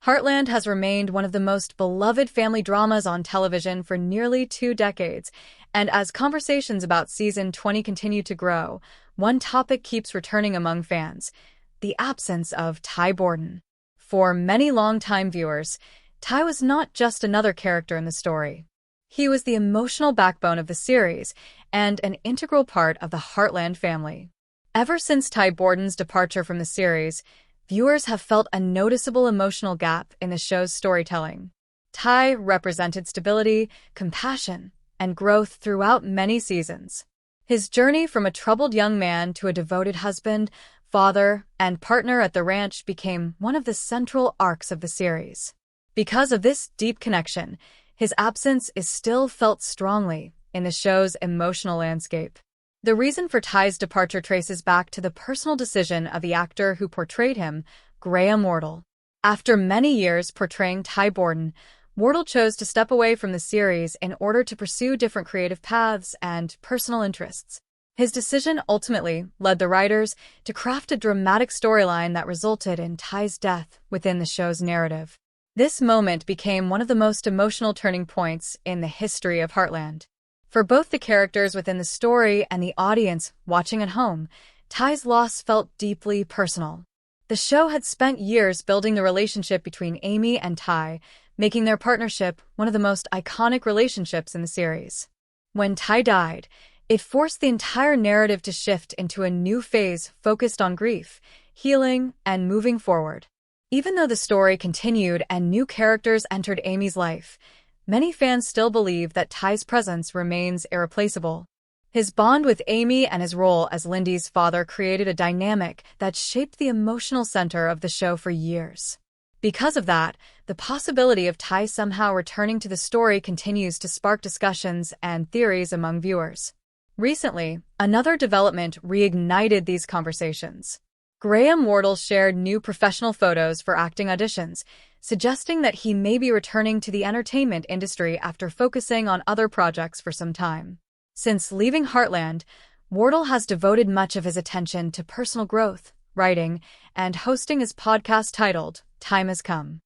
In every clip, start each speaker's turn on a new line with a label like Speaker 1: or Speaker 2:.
Speaker 1: Heartland has remained one of the most beloved family dramas on television for nearly 2 decades, and as conversations about Season 20 continue to grow, one topic keeps returning among fans: the absence of Ty Borden. For many longtime viewers, Ty was not just another character in the story. He was the emotional backbone of the series and an integral part of the Heartland family. Ever since Ty Borden's departure from the series, viewers have felt a noticeable emotional gap in the show's storytelling. Ty represented stability, compassion, and growth throughout many seasons. His journey from a troubled young man to a devoted husband, father, and partner at the ranch became one of the central arcs of the series. Because of this deep connection, his absence is still felt strongly in the show's emotional landscape. The reason for Ty's departure traces back to the personal decision of the actor who portrayed him, Wardle. After many years portraying Ty Borden, Wardle chose to step away from the series in order to pursue different creative paths and personal interests. His decision ultimately led the writers to craft a dramatic storyline that resulted in Ty's death within the show's narrative. This moment became one of the most emotional turning points in the history of Heartland. For both the characters within the story and the audience watching at home, Ty's loss felt deeply personal. The show had spent years building the relationship between Amy and Ty, making their partnership one of the most iconic relationships in the series. When Ty died, it forced the entire narrative to shift into a new phase focused on grief, healing, and moving forward. Even though the story continued and new characters entered Amy's life, many fans still believe that Ty's presence remains irreplaceable. His bond with Amy and his role as Lindy's father created a dynamic that shaped the emotional center of the show for years. Because of that, the possibility of Ty somehow returning to the story continues to spark discussions and theories among viewers. Recently, another development reignited these conversations. Wardle shared new professional photos for acting auditions, suggesting that he may be returning to the entertainment industry after focusing on other projects for some time. Since leaving Heartland, Wardle has devoted much of his attention to personal growth, writing, and hosting his podcast titled Time Has Come.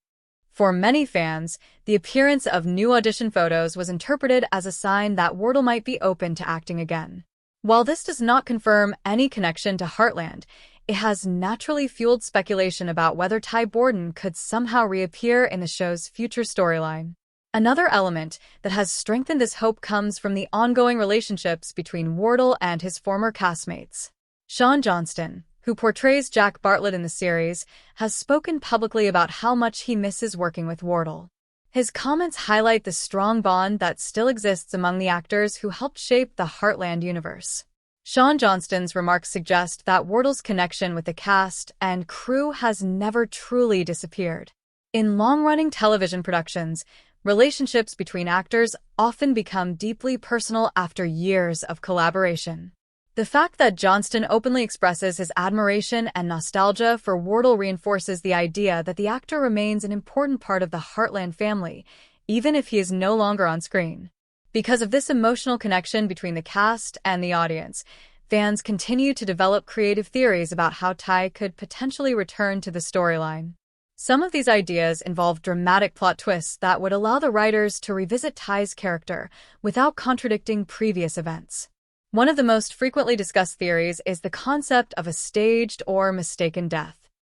Speaker 1: For many fans, the appearance of new audition photos was interpreted as a sign that Wardle might be open to acting again. While this does not confirm any connection to Heartland, it has naturally fueled speculation about whether Ty Borden could somehow reappear in the show's future storyline. Another element that has strengthened this hope comes from the ongoing relationships between Wardle and his former castmates. Sean Johnston, who portrays Jack Bartlett in the series, has spoken publicly about how much he misses working with Wardle. His comments highlight the strong bond that still exists among the actors who helped shape the Heartland universe. Sean Johnston's remarks suggest that Wardle's connection with the cast and crew has never truly disappeared. In long-running television productions, relationships between actors often become deeply personal after years of collaboration. The fact that Johnston openly expresses his admiration and nostalgia for Wardle reinforces the idea that the actor remains an important part of the Heartland family, even if he is no longer on screen. Because of this emotional connection between the cast and the audience, fans continue to develop creative theories about how Ty could potentially return to the storyline. Some of these ideas involve dramatic plot twists that would allow the writers to revisit Ty's character without contradicting previous events. One of the most frequently discussed theories is the concept of a staged or mistaken death.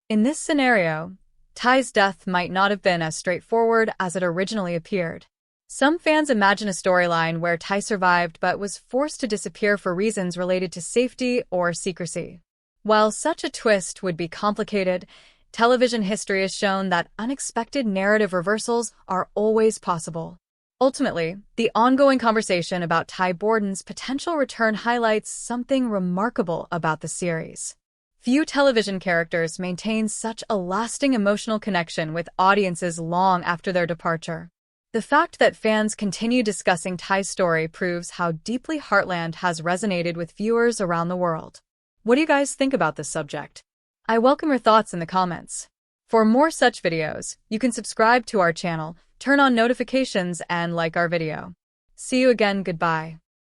Speaker 1: In this scenario, Ty's death might not have been as straightforward as it originally appeared. Some fans imagine a storyline where Ty survived but was forced to disappear for reasons related to safety or secrecy. While such a twist would be complicated, television history has shown that unexpected narrative reversals are always possible. Ultimately, the ongoing conversation about Ty Borden's potential return highlights something remarkable about the series. Few television characters maintain such a lasting emotional connection with audiences long after their departure. The fact that fans continue discussing Ty's story proves how deeply Heartland has resonated with viewers around the world. What do you guys think about this subject? I welcome your thoughts in the comments. For more such videos, you can subscribe to our channel, turn on notifications, and like our video. See you again. Goodbye.